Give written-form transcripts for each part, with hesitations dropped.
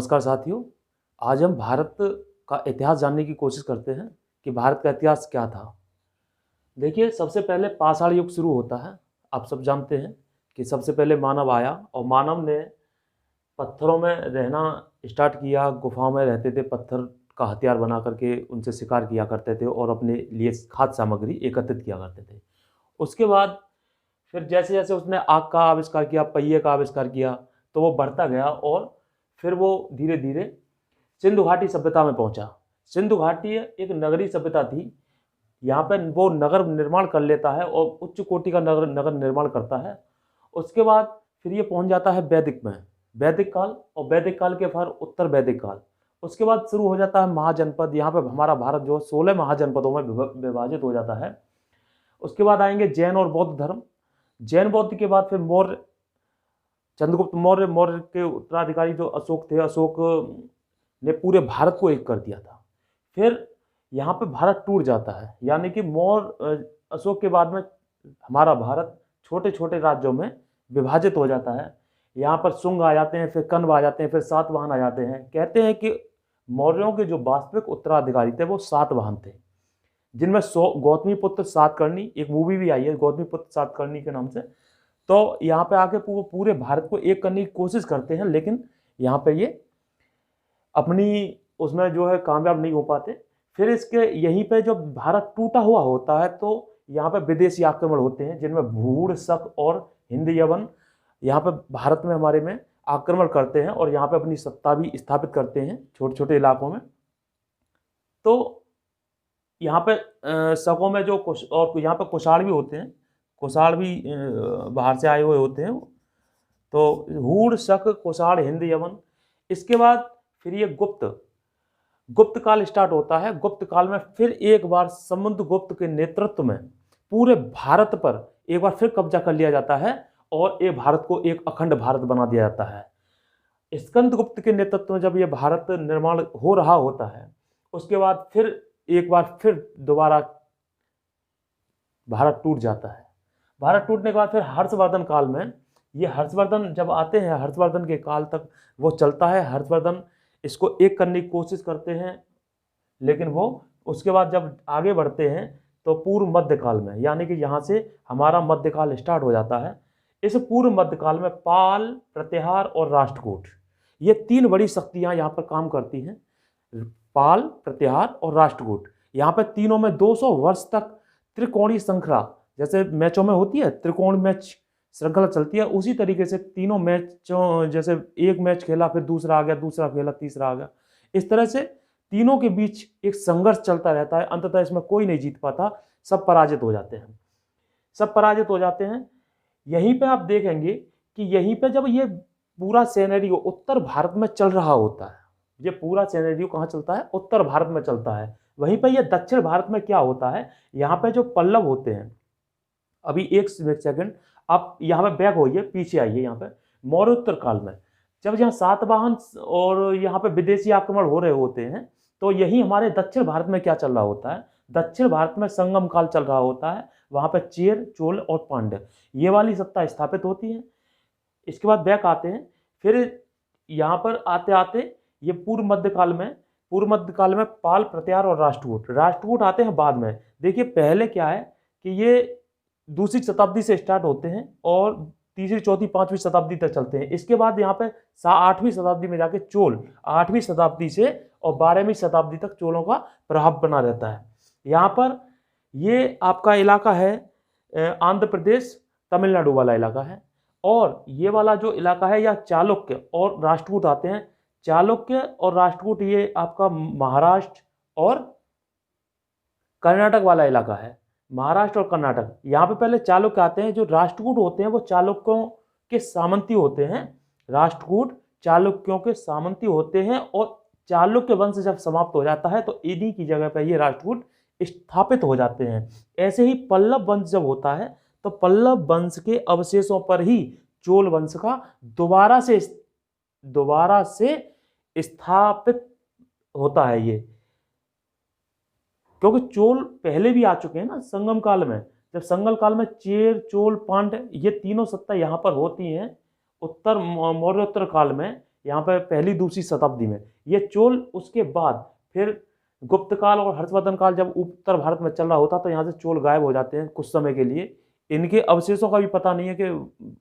नमस्कार साथियों। आज हम भारत का इतिहास जानने की कोशिश करते हैं कि भारत का इतिहास क्या था। देखिए, सबसे पहले पाषाण युग शुरू होता है। आप सब जानते हैं कि सबसे पहले मानव आया और मानव ने पत्थरों में रहना स्टार्ट किया। गुफाओं में रहते थे, पत्थर का हथियार बना करके उनसे शिकार किया करते थे और अपने लिए खाद्य सामग्री एकत्रित किया करते थे। उसके बाद फिर जैसे जैसे उसने आग का आविष्कार किया, पहिए का आविष्कार किया, तो वो बढ़ता गया और फिर वो धीरे धीरे सिंधु घाटी सभ्यता में पहुंचा। सिंधु घाटी एक नगरीय सभ्यता थी। यहाँ पे वो नगर निर्माण कर लेता है और उच्च कोटि का नगर नगर निर्माण करता है। उसके बाद फिर ये पहुंच जाता है वैदिक में, वैदिक काल, और वैदिक काल के फिर उत्तर वैदिक काल। उसके बाद शुरू हो जाता है महाजनपद। यहाँ पे हमारा भारत जो 16 महाजनपदों में विभाजित हो जाता है। उसके बाद आएंगे जैन और बौद्ध धर्म। जैन बौद्ध के बाद फिर मौर्य, चंद्रगुप्त मौर्य। मौर्य के उत्तराधिकारी जो अशोक थे, अशोक ने पूरे भारत को एक कर दिया था। फिर यहाँ पे भारत टूट जाता है, यानी कि अशोक के बाद में हमारा भारत छोटे छोटे राज्यों में विभाजित हो जाता है। यहाँ पर शुंग आ जाते हैं, फिर कण्व आ जाते हैं, फिर सातवाहन आ जाते हैं। कहते हैं कि मौर्यों के जो वास्तविक उत्तराधिकारी थे वो सातवाहन थे, जिनमें गौतमी पुत्र सातकर्णी, एक मूवी भी आई है गौतमी पुत्र सातकर्णी के नाम से। तो यहाँ पे आके पूरे भारत को एक करने की कोशिश करते हैं, लेकिन यहाँ पे ये अपनी उसमें जो है कामयाब नहीं हो पाते। फिर इसके यहीं पे जो भारत टूटा हुआ होता है, तो यहाँ पे विदेशी आक्रमण होते हैं, जिनमें भूड़, शक और हिंद यवन यहाँ पे भारत में हमारे में आक्रमण करते हैं और यहाँ पे अपनी सत्ता भी स्थापित करते हैं छोटे छोटे इलाकों में। तो यहाँ पे शकों में जो और यहाँ पे कुषाण भी होते हैं, कुषाण भी बाहर से आए हुए होते हैं। तो हूण, शक, कुषाण, हिंद यवन। इसके बाद फिर ये गुप्त काल स्टार्ट होता है। गुप्त काल में फिर एक बार समुद्रगुप्त के नेतृत्व में पूरे भारत पर एक बार फिर कब्जा कर लिया जाता है और ये भारत को एक अखंड भारत बना दिया जाता है। स्कंदगुप्त के नेतृत्व में जब ये भारत निर्माण हो रहा होता है, उसके बाद फिर एक बार फिर दोबारा भारत टूट जाता है। भारत टूटने के बाद फिर हर्षवर्धन काल में, ये हर्षवर्धन जब आते हैं, हर्षवर्धन के काल तक वो चलता है। हर्षवर्धन इसको एक करने की कोशिश करते हैं, लेकिन वो उसके बाद जब आगे बढ़ते हैं तो पूर्व मध्यकाल में, यानी कि यहाँ से हमारा मध्यकाल स्टार्ट हो जाता है। इस पूर्व मध्यकाल में पाल, प्रत्याहार और राष्ट्रकूट, ये तीन बड़ी शक्तियाँ यहाँ पर काम करती हैं। पाल, प्रत्याहार और राष्ट्रकूट। यहाँ पर तीनों में 200 वर्ष तक त्रिकोणीय श्रृंखला, जैसे मैचों में होती है त्रिकोण मैच श्रृंखला चलती है, उसी तरीके से तीनों मैचों, जैसे एक मैच खेला फिर दूसरा आ गया, दूसरा खेला तीसरा आ गया, इस तरह से तीनों के बीच एक संघर्ष चलता रहता है। अंततः इसमें कोई नहीं जीत पाता, सब पराजित हो जाते हैं, सब पराजित हो जाते हैं। यहीं पे आप देखेंगे कि यहीं पे जब ये पूरा सिनेरियो उत्तर भारत में चल रहा होता है, ये पूरा सिनेरियो कहाँ चलता है? उत्तर भारत में चलता है। वहीं पर ये दक्षिण भारत में क्या होता है, यहाँ पे जो पल्लव होते हैं, अभी एक सेकंड आप यहाँ पे बैक होइए, पीछे आइए। यहाँ पे मौर्योत्तर काल में जब यहाँ सातवाहन और यहाँ पे विदेशी आक्रमण हो रहे होते हैं, तो यही हमारे दक्षिण भारत में क्या चल रहा होता है? दक्षिण भारत में संगम काल चल रहा होता है। वहाँ पे चेर, चोल और पांड्य, ये वाली सत्ता स्थापित होती है। इसके बाद बैक आते हैं, फिर यहाँ पर आते आते ये पूर्व मध्यकाल में पाल, प्रत्याहार और राष्ट्रकूट आते हैं बाद में। देखिए, पहले क्या है कि ये दूसरी शताब्दी से स्टार्ट होते हैं और तीसरी, चौथी, पांचवी शताब्दी तक चलते हैं। इसके बाद यहाँ पे 8वीं शताब्दी में जाके चोल, 8वीं शताब्दी से और 12वीं शताब्दी तक चोलों का प्रभाव बना रहता है। यहाँ पर ये आपका इलाका है आंध्र प्रदेश, तमिलनाडु वाला इलाका है, और ये वाला जो इलाका है या चालुक्य और राष्ट्रकूट आते हैं। चालुक्य और राष्ट्रकूट ये आपका महाराष्ट्र और कर्नाटक वाला इलाका है। महाराष्ट्र और कर्नाटक, यहाँ पे पहले चालुक्य आते हैं। जो राष्ट्रकूट होते हैं वो चालुक्यों के सामंती होते हैं। राष्ट्रकूट चालुक्यों के सामंती होते हैं, और चालुक्य वंश जब समाप्त हो जाता है तो इन्हीं की जगह पर ये राष्ट्रकूट स्थापित हो जाते हैं। ऐसे ही पल्लव वंश जब होता है तो पल्लव वंश के अवशेषों पर ही चोल वंश का दोबारा से स्थापित होता है ये, क्योंकि चोल पहले भी आ चुके हैं ना संगम काल में। जब संगम काल में चेर, चोल, पांड्य, ये तीनों सत्ता यहाँ पर होती हैं। मौर्योत्तर काल में यहाँ पर पहली दूसरी शताब्दी में। ये चोल उसके बाद फिर गुप्त काल और हर्षवर्धन काल जब उत्तर भारत में चल रहा होता तो यहाँ से चोल गायब हो जाते हैं कुछ समय के लिए। इनके अवशेषों का भी पता नहीं है कि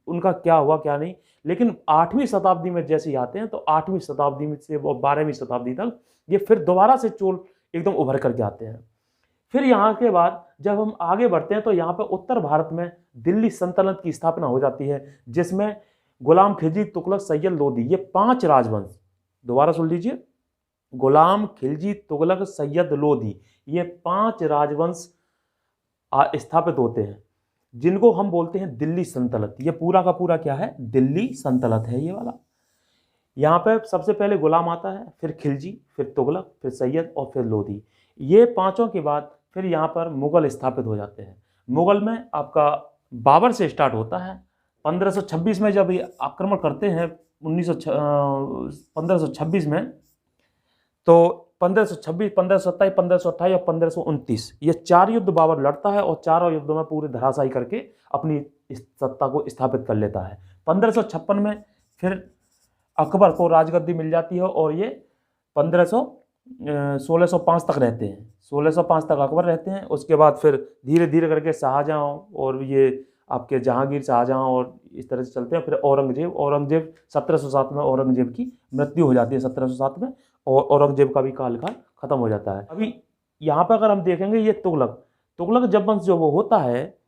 उनका क्या हुआ क्या नहीं, लेकिन 8वीं शताब्दी में जैसे ही आते हैं तो 8वीं शताब्दी में से 12वीं शताब्दी तक ये फिर दोबारा से चोल एकदम उभर करके आते हैं। फिर यहाँ के बाद जब हम आगे बढ़ते हैं तो यहाँ पर उत्तर भारत में दिल्ली सल्तनत की स्थापना हो जाती है, जिसमें गुलाम खिलजी, तुगलक, सैयद लोदी, ये 5 राजवंश, दोबारा सुन लीजिए, गुलाम खिलजी, तुगलक, सैयद लोदी, ये 5 राजवंश स्थापित होते हैं, जिनको हम बोलते हैं दिल्ली सल्तनत। ये पूरा का पूरा क्या है, दिल्ली सल्तनत है ये वाला। यहाँ पे सबसे पहले गुलाम आता है, फिर खिलजी, फिर तुगलक, फिर सैयद और फिर लोदी। ये पांचों के बाद फिर यहाँ पर मुगल स्थापित हो जाते हैं। मुगल में आपका बाबर से स्टार्ट होता है। 1526 में जब ये आक्रमण करते हैं 1526 में, तो 1526, 1527, 1528 और 1529 ये 4 युद्ध बाबर लड़ता है और चारों युद्धों में पूरे धराशायी करके अपनी सत्ता को स्थापित कर लेता है। 1556 में फिर अकबर को राजगद्दी मिल जाती है और ये 1605 तक रहते हैं। 1605 तक अकबर रहते हैं। उसके बाद फिर धीरे धीरे करके शाहजहाँ और ये आपके जहांगीर, शाहजहाँ और इस तरह से चलते हैं। फिर औरंगजेब 1707 में औरंगजेब की मृत्यु हो जाती है 1707 में, और औरंगजेब का भी कार्यकाल खत्म हो जाता है। अभी यहाँ पर अगर हम देखेंगे ये तुगलक जब वंश जो वो होता है,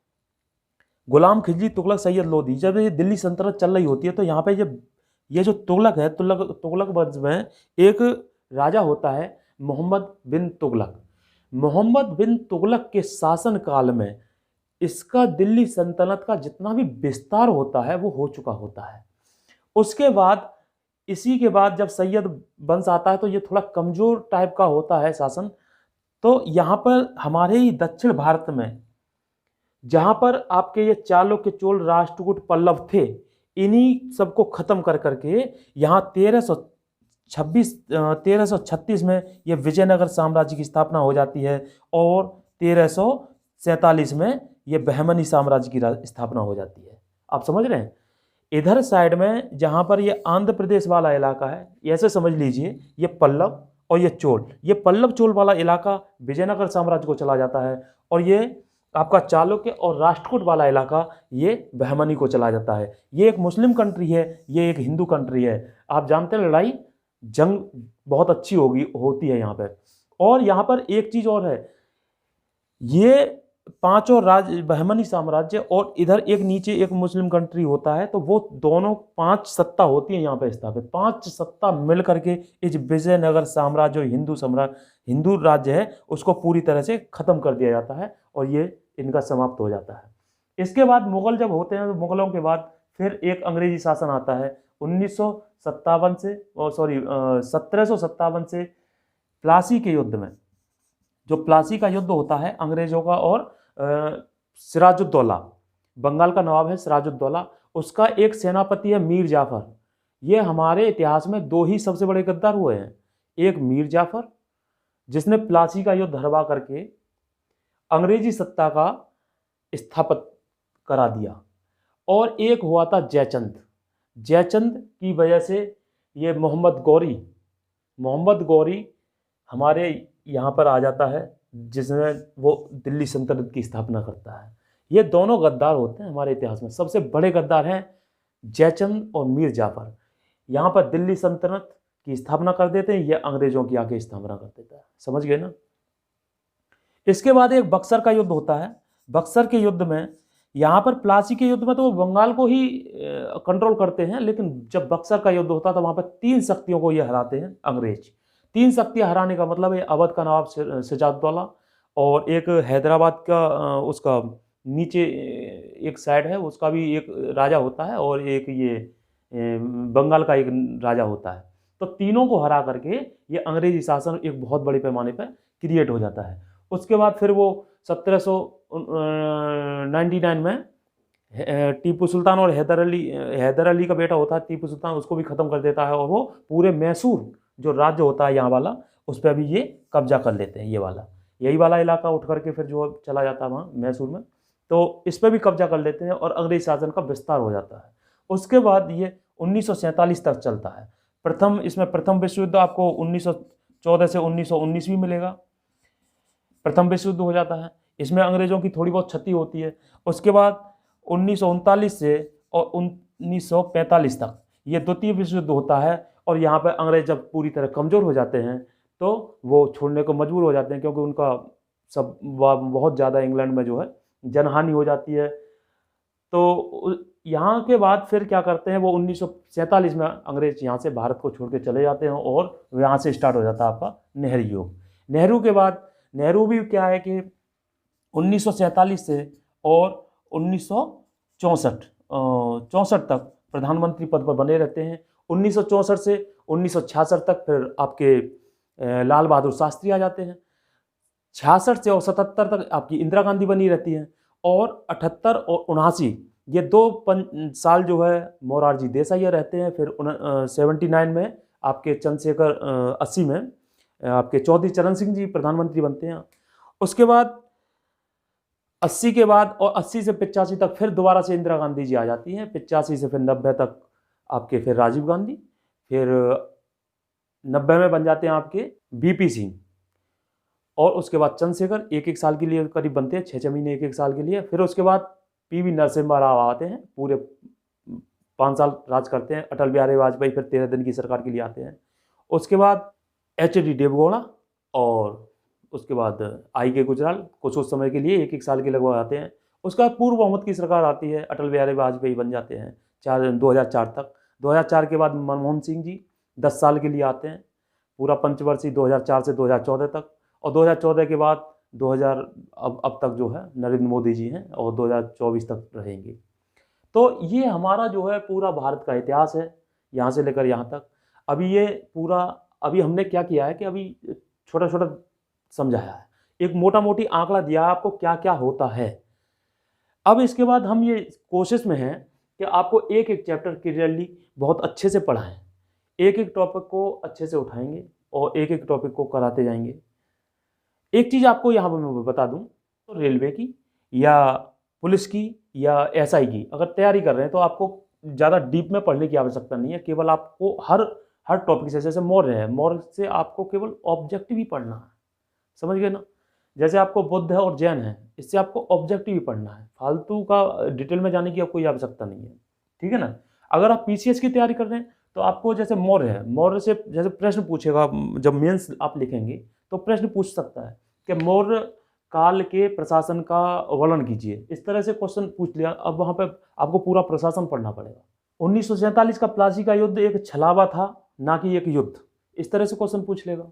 गुलाम खिलजी, तुगलक, सैयद लोदी, जब ये दिल्ली सल्तनत चल रही होती है तो यहाँ पे ये जो तुगलक है, तुगलक वंश में एक राजा होता है मोहम्मद बिन तुगलक। मोहम्मद बिन तुगलक के शासन काल में इसका दिल्ली सल्तनत का जितना भी विस्तार होता है वो हो चुका होता है। उसके बाद इसी के बाद जब सैयद वंश आता है तो ये थोड़ा कमजोर टाइप का होता है शासन। तो यहाँ पर हमारे ही दक्षिण भारत में जहाँ पर आपके ये चालुक्य, चोल, राष्ट्रकूट, पल्लव थे, इन्हीं सबको खत्म कर करके यहाँ 1336 में ये विजयनगर साम्राज्य की स्थापना हो जाती है और 1347 में ये बहमनी साम्राज्य की स्थापना हो जाती है। आप समझ रहे हैं? इधर साइड में जहाँ पर ये आंध्र प्रदेश वाला इलाका है, ऐसे समझ लीजिए ये पल्लव और ये चोल, ये पल्लव चोल वाला इलाका विजयनगर साम्राज्य को चला जाता है, और ये आपका चालुक्य और राष्ट्रकूट वाला इलाका ये बहमनी को चला जाता है। ये एक मुस्लिम कंट्री है, ये एक हिंदू कंट्री है। आप जानते हैं लड़ाई जंग बहुत अच्छी होती है यहाँ पर। और यहाँ पर एक चीज़ और है, ये पांचों बहमनी साम्राज्य और इधर एक नीचे एक मुस्लिम कंट्री होता है, तो वो दोनों 5 सत्ता होती है यहाँ पे स्थापित। 5 सत्ता मिल करके इस विजयनगर साम्राज्य, हिंदू राज्य है, उसको पूरी तरह से खत्म कर दिया जाता है और ये इनका समाप्त हो जाता है। इसके बाद मुगल जब होते हैं तो मुगलों के बाद फिर एक अंग्रेजी शासन आता है 1757 से प्लासी के युद्ध में। जो प्लासी का युद्ध होता है अंग्रेजों का और सिराजुद्दौला, बंगाल का नवाब है सिराजुद्दौला, उसका एक सेनापति है मीर जाफर। ये हमारे इतिहास में 2 ही सबसे बड़े गद्दार हुए हैं, एक मीर जाफर जिसने प्लासी का युद्ध हरवा करके अंग्रेजी सत्ता का स्थापित करा दिया, और एक हुआ था जयचंद की वजह से ये मोहम्मद गौरी हमारे यहाँ पर आ जाता है, जिसमें वो दिल्ली सल्तनत की स्थापना करता है। ये दोनों गद्दार होते हैं हमारे इतिहास में, सबसे बड़े गद्दार हैं जयचंद और मीर जाफर। यहाँ पर दिल्ली सल्तनत की स्थापना कर देते हैं, ये अंग्रेजों की आके स्थापना कर देता है। समझ गए ना? इसके बाद एक बक्सर का युद्ध होता है। बक्सर के युद्ध में, यहाँ पर प्लासी के युद्ध में तो वो बंगाल को ही कंट्रोल करते हैं, लेकिन जब बक्सर का युद्ध होता है तो वहाँ पर 3 शक्तियों को ये हराते हैं अंग्रेज। 3 शक्तियाँ हराने का मतलब है अवध का नवाब सिराजुद्दौला, और एक हैदराबाद का उसका नीचे एक साइड है उसका भी एक राजा होता है, और एक ये बंगाल का एक राजा होता है। तो तीनों को हरा करके ये अंग्रेजी शासन एक बहुत बड़े पैमाने पर क्रिएट हो जाता है। उसके बाद फिर वो 1799 में टीपू सुल्तान और हैदर अली का बेटा होता है टीपू सुल्तान, उसको भी ख़त्म कर देता है, और वो पूरे मैसूर जो राज्य होता है यहाँ वाला, उस पर भी ये कब्जा कर लेते हैं। यही वाला इलाका उठ करके फिर जो चला जाता है वहाँ मैसूर में, तो इस पर भी कब्जा कर लेते हैं और अंग्रेज शासन का विस्तार हो जाता है। उसके बाद ये 1947 तक चलता है। इसमें प्रथम विश्व युद्ध आपको 1914 से 1919 भी मिलेगा, प्रथम विश्व युद्ध हो जाता है। इसमें अंग्रेजों की थोड़ी बहुत क्षति होती है। उसके बाद 1939 से और 1945 तक ये द्वितीय विश्व युद्ध होता है, और यहाँ पर अंग्रेज जब पूरी तरह कमज़ोर हो जाते हैं तो वो छोड़ने को मजबूर हो जाते हैं, क्योंकि उनका सब बहुत ज़्यादा इंग्लैंड में जो है जनहानि हो जाती है। तो यहाँ के बाद फिर क्या करते हैं, वो 1947 में अंग्रेज यहाँ से भारत को छोड़ के चले जाते हैं, और यहाँ से स्टार्ट हो जाता है आपका नेहरू युग। नेहरू के बाद नेहरू भी क्या है कि 1947 से और 1964 तक प्रधानमंत्री पद पर बने रहते हैं। 1964 से 1966 तक फिर आपके लाल बहादुर शास्त्री आ जाते हैं। 66 से और 77 तक आपकी इंदिरा गांधी बनी रहती हैं, और 78 और 79 ये 2 साल जो है मोरारजी देसाई रहते हैं। फिर 79 में आपके चंद्रशेखर 80 में आपके चौधरी चरण सिंह जी प्रधानमंत्री बनते हैं। उसके बाद 80 के बाद और 80 से 85 तक फिर दोबारा से इंदिरा गांधी जी आ जाती हैं। 85 से फिर 90 तक आपके फिर राजीव गांधी, फिर 90 में बन जाते हैं आपके बीपी सिंह, और उसके बाद चंद्रशेखर 1-1 साल के लिए करीब बनते हैं, 6-6 महीने 1-1 साल के लिए। फिर उसके बाद पीवी नरसिम्हा राव आते हैं, पूरे 5 साल राज करते हैं। अटल बिहारी वाजपेयी फिर 13 दिन की सरकार के लिए आते हैं। उसके बाद एच.डी. देवगौड़ा, और उसके बाद आई.के. गुजराल कुछ उस समय के लिए 1-1 साल के लगभग आते हैं। उसके बाद पूर्व बहुमत की सरकार आती है, अटल बिहारी वाजपेयी बन जाते हैं 2004 तक। 2004 के बाद मनमोहन सिंह जी 10 साल के लिए आते हैं, पूरा पंचवर्षीय 2004 से 2014 तक। और 2014 के बाद 2000 अब तक जो है नरेंद्र मोदी जी हैं, और 2024 तक रहेंगे। तो ये हमारा जो है पूरा भारत का इतिहास है, यहाँ से लेकर यहाँ तक। अभी हमने क्या किया है कि अभी छोटा छोटा समझाया है, एक मोटा मोटी आंकड़ा दिया है आपको क्या क्या होता है। अब इसके बाद हम ये कोशिश में हैं कि आपको एक एक चैप्टर क्लियरली बहुत अच्छे से पढ़ाएं, एक एक टॉपिक को अच्छे से उठाएंगे और एक एक टॉपिक को कराते जाएंगे। एक चीज़ आपको यहाँ पर मैं बता दूँ, तो रेलवे की या पुलिस की या एसआई की अगर तैयारी कर रहे हैं तो आपको ज़्यादा डीप में पढ़ने की आवश्यकता नहीं है। केवल आपको हर टॉपिक से, जैसे मौर्य है, मौर्य से आपको केवल ऑब्जेक्टिव ही पढ़ना है, समझ गए ना। जैसे आपको बुद्ध है और जैन है, इससे आपको ऑब्जेक्टिव ही पढ़ना है, फालतू का डिटेल में जाने की आपको कोई आवश्यकता नहीं है, ठीक है ना। अगर आप पीसीएस की तैयारी कर रहे हैं तो आपको जैसे मौर्य है, मौर्य से जैसे प्रश्न पूछेगा, जब मेंस आप लिखेंगे तो प्रश्न पूछ सकता है कि मौर्य काल के प्रशासन का वर्णन कीजिए, इस तरह से क्वेश्चन पूछ लिया। अब वहाँ पे आपको पूरा प्रशासन पढ़ना पड़ेगा। 1947 का प्लासी का युद्ध एक छलावा था, ना कि एक युद्ध, इस तरह से क्वेश्चन पूछ लेगा।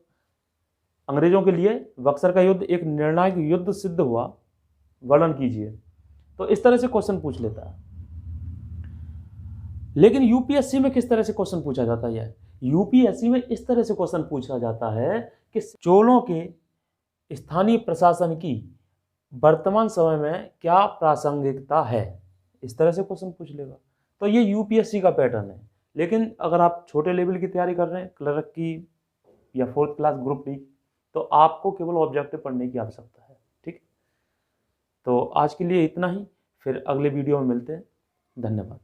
अंग्रेजों के लिए बक्सर का युद्ध एक निर्णायक युद्ध सिद्ध हुआ, वर्णन कीजिए, तो इस तरह से क्वेश्चन पूछ लेता है। लेकिन यूपीएससी में किस तरह से क्वेश्चन पूछा जाता है? यूपीएससी में इस तरह से क्वेश्चन पूछा जाता है कि चोलों के स्थानीय प्रशासन की वर्तमान समय में क्या प्रासंगिकता है, इस तरह से क्वेश्चन पूछ लेगा। तो ये यूपीएससी का पैटर्न है। लेकिन अगर आप छोटे लेवल की तैयारी कर रहे हैं, क्लर्क की या 4th क्लास ग्रुप डी, तो आपको केवल ऑब्जेक्टिव पढ़ने की आवश्यकता है, ठीक। तो आज के लिए इतना ही, फिर अगले वीडियो में मिलते हैं। धन्यवाद।